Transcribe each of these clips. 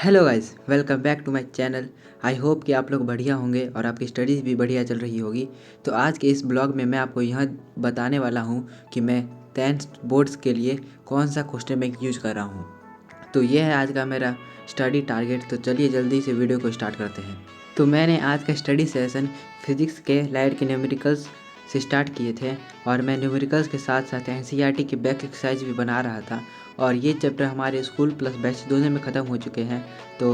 Hello guys, welcome back to my channel. I hope कि आप लोग बढ़िया होंगे और आपकी स्टडीज़ भी बढ़िया चल रही होगी। तो आज के इस ब्लॉग में मैं आपको यह बताने वाला हूँ कि मैं 10th बोर्ड्स के लिए कौन सा क्वेश्चन बैंक यूज कर रहा हूँ। तो ये है आज का मेरा स्टडी टारगेट। तो चलिए जल्दी से वीडियो को स्टार्ट करते हैं। तो मैंने आज का स्टडी सेशन फिजिक्स के लाइट के न्यूमेरिकल्स से स्टार्ट किए थे और मैं न्यूमेरिकल्स के साथ साथ एनसीईआरटी की बैक एक्सरसाइज भी बना रहा था। और ये चैप्टर हमारे स्कूल प्लस बैच दोनों में ख़त्म हो चुके हैं। तो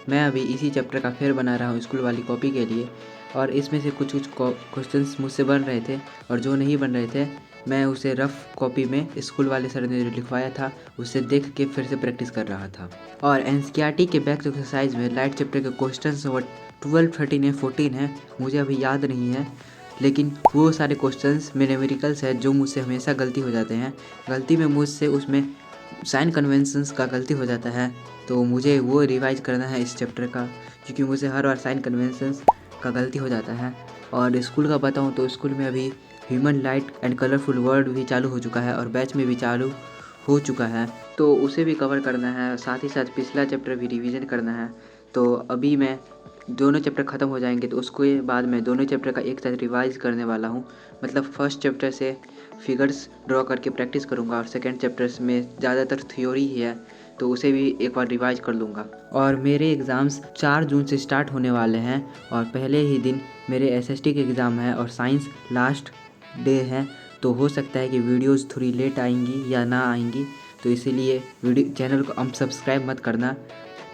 मैं अभी इसी चैप्टर का फिर बना रहा हूँ स्कूल वाली कॉपी के लिए। और इसमें से कुछ कुछ क्वेश्चंस मुझसे बन रहे थे और जो नहीं बन रहे थे मैं उसे रफ़ कॉपी में स्कूल वाले सर ने जो लिखवाया था उसे देख के फिर से प्रैक्टिस कर रहा था। और एनसीईआरटी के बैक एक्सरसाइज में लाइट चैप्टर के क्वेश्चंस वो 12, 13 है, 14 है, मुझे अभी याद नहीं है। लेकिन वो सारे क्वेश्चंस में न्यूमेरिकल्स है जो मुझसे हमेशा गलती हो जाते हैं। गलती में मुझसे उसमें साइन कन्वेंशंस का गलती हो जाता है। तो मुझे वो रिवाइज करना है इस चैप्टर का, क्योंकि मुझे हर बार साइन कन्वेंशंस का गलती हो जाता है। और स्कूल का बताऊँ तो स्कूल में अभी human light and colourful world भी चालू हो चुका है और बैच में भी चालू हो चुका है, तो उसे भी कवर करना है। साथ ही साथ पिछला चैप्टर भी रिवीजन करना है। तो अभी मैं दोनों चैप्टर ख़त्म हो जाएंगे तो उसके बाद मैं दोनों चैप्टर का एक साथ रिवाइज करने वाला हूँ। मतलब फर्स्ट चैप्टर से फिगर्स ड्रॉ करके प्रैक्टिस करूँगा और सेकंड चैप्टर्स में ज़्यादातर थ्योरी ही है तो उसे भी एक बार रिवाइज कर लूँगा। और मेरे एग्ज़ाम्स 4 जून से स्टार्ट होने वाले हैं और पहले ही दिन मेरे एसएसटी के एग्ज़ाम है और साइंस लास्ट डे है। तो हो सकता है कि वीडियोस थोड़ी लेट आएंगी या ना आएंगी, तो इसीलिए वीडियो चैनल को अनसब्सक्राइब मत करना।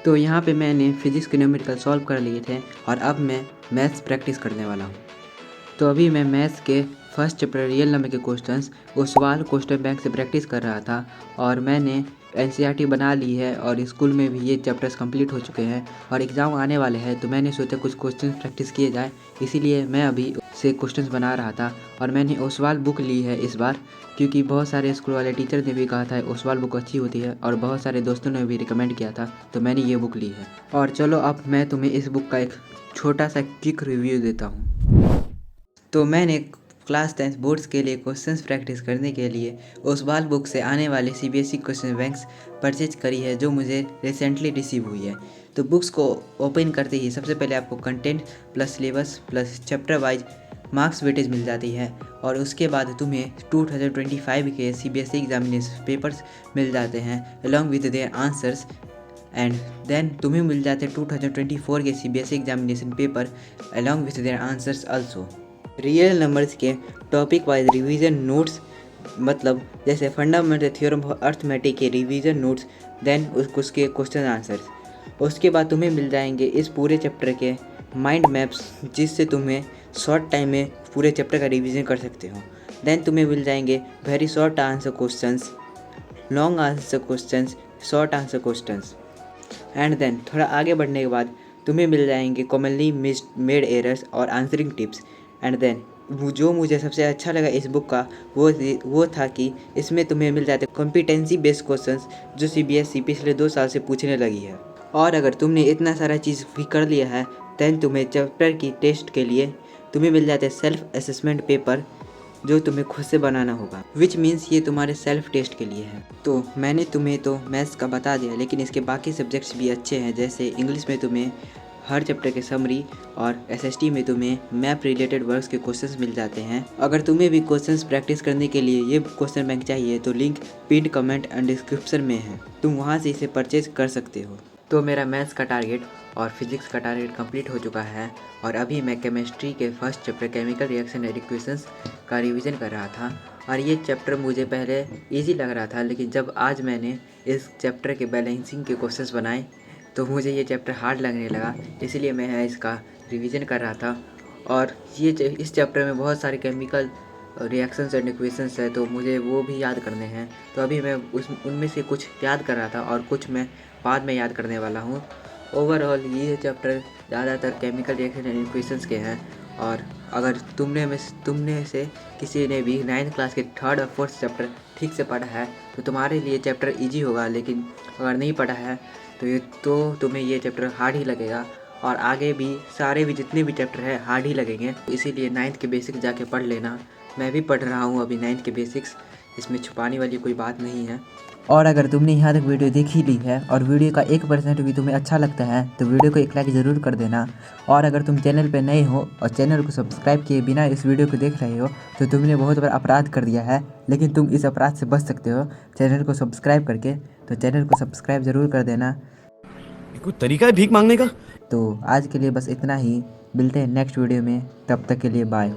तो यहाँ पे मैंने फिजिक्स के न्यूमेरिकल सॉल्व कर लिए थे और अब मैं मैथ्स प्रैक्टिस करने वाला हूँ। तो अभी मैं मैथ्स के फर्स्ट चैप्टर रियल नंबर के क्वेश्चंस ओसवाल क्वेश्चन बैंक से प्रैक्टिस कर रहा था। और मैंने एनसीईआरटी बना ली है और स्कूल में भी ये चैप्टर्स कंप्लीट हो चुके हैं और एग्ज़ाम आने वाले हैं, तो मैंने सोचा कुछ क्वेश्चंस प्रैक्टिस किए जाए, इसीलिए मैं अभी से क्वेश्चंस बना रहा था। और मैंने ओसवाल बुक ली है इस बार, क्योंकि बहुत सारे स्कूल वाले टीचर ने भी कहा था ओसवाल बुक अच्छी होती है और बहुत सारे दोस्तों ने भी रिकमेंड किया था, तो मैंने ये बुक ली है। और चलो अब मैं तुम्हें इस बुक का एक छोटा सा क्विक रिव्यू देता हूँ। तो मैंने क्लास 10 बोर्ड्स के लिए क्वेश्चंस प्रैक्टिस करने के लिए ओसवाल बुक से आने वाले सीबीएसई क्वेश्चन बैंक्स परचेज करी है जो मुझे रिसेंटली रिसीव हुई है। तो बुक्स को ओपन करते ही सबसे पहले आपको content plus syllabus plus chapter wise marks weightage मिल जाती है और उसके बाद तुम्हें 2025 के सीबीएसई एग्जामिनेशन पेपर्स मिल जाते हैं along with their answers. And then तुम्हें मिल जाते हैं 2024 के CBSE examination paper along with their answers also. Real numbers के टॉपिक वाइज रिवीजन नोट्स, मतलब जैसे फंडामेंटल थ्योरम ऑफ अर्थमेटिक के रिवीजन नोट्स, देन उसके क्वेश्चन आंसर्स। उसके बाद तुम्हें मिल जाएंगे इस पूरे चैप्टर के माइंड मैप्स, जिससे तुम्हें शॉर्ट टाइम में पूरे चैप्टर का रिवीजन कर सकते हो। देन तुम्हें मिल जाएंगे very short answer questions, long answer questions, short answer questions. And then थोड़ा आगे बढ़ने के बाद तुम्हें मिल जाएंगे कॉमनली मेड एरर्स और आंसरिंग टिप्स। एंड देन जो मुझे सबसे अच्छा लगा इस बुक का वो था कि इसमें तुम्हें मिल जाते कॉम्पिटेंसी बेस्ड क्वेश्चंस जो सीबीएसई पिछले 2 साल से पूछने लगी है। और अगर तुमने इतना सारा चीज़ भी कर लिया है देन तुम्हें चैप्टर की टेस्ट के लिए तुम्हें मिल जाते सेल्फ असेसमेंट पेपर जो तुम्हें खुद से बनाना होगा, विच मीन्स ये तुम्हारे सेल्फ टेस्ट के लिए है। तो मैंने तुम्हें तो मैथ्स का बता दिया, लेकिन इसके बाकी सब्जेक्ट्स भी अच्छे हैं। जैसे इंग्लिश में तुम्हें हर चैप्टर के समरी और एसएसटी में तुम्हें मैप रिलेटेड वर्क्स के क्वेश्चंस मिल जाते हैं। अगर तुम्हें भी क्वेश्चंस प्रैक्टिस करने के लिए ये क्वेश्चन बैंक चाहिए तो link pin comment and description में है, तुम वहाँ से इसे परचेज कर सकते हो। तो मेरा मैथ्स का टारगेट और फिजिक्स का टारगेट कंप्लीट हो चुका है और अभी मैं केमिस्ट्री के first chapter chemical reaction and equations का रिवीजन कर रहा था। और ये चैप्टर मुझे पहले इजी लग रहा था, लेकिन जब आज मैंने इस चैप्टर के बैलेंसिंग के क्वेश्चंस बनाए तो मुझे ये चैप्टर हार्ड लगने लगा, इसलिए मैं इसका रिवीजन कर रहा था। और इस चैप्टर में बहुत सारे केमिकल रिएक्शंस एंड इक्वेशंस है तो मुझे वो भी याद करने हैं। तो अभी मैं उनमें से कुछ याद कर रहा था और कुछ मैं बाद में याद करने वाला हूँ। ओवरऑल ये चैप्टर ज़्यादातर केमिकल रिएक्शन एंड इक्वेशंस के हैं। और अगर तुमने से किसी ने भी 9th क्लास के 3rd और 4th चैप्टर ठीक से पढ़ा है तो तुम्हारे लिए चैप्टर ईजी होगा, लेकिन अगर नहीं पढ़ा है तो तुम्हें ये चैप्टर हार्ड ही लगेगा। और आगे भी सारे भी जितने भी चैप्टर हैं हार्ड ही लगेंगे, इसीलिए 9th के बेसिक्स जाके पढ़ लेना। मैं भी पढ़ रहा हूँ अभी 9th के बेसिक्स, इसमें छुपाने वाली कोई बात नहीं है। और अगर तुमने यहाँ तक वीडियो देख ही ली है और वीडियो का 1% भी तुम्हें अच्छा लगता है तो वीडियो को एक लाइक ज़रूर कर देना। और अगर तुम चैनल पर नए हो और चैनल को सब्सक्राइब किए बिना इस वीडियो को देख रहे हो तो तुमने बहुत बड़ा अपराध कर दिया है, लेकिन तुम इस अपराध से बच सकते हो चैनल को सब्सक्राइब करके। तो चैनल को सब्सक्राइब ज़रूर कर देना। कोई तरीका है भीख मांगने का? तो आज के लिए बस इतना ही, मिलते हैं नेक्स्ट वीडियो में, तब तक के लिए बाय।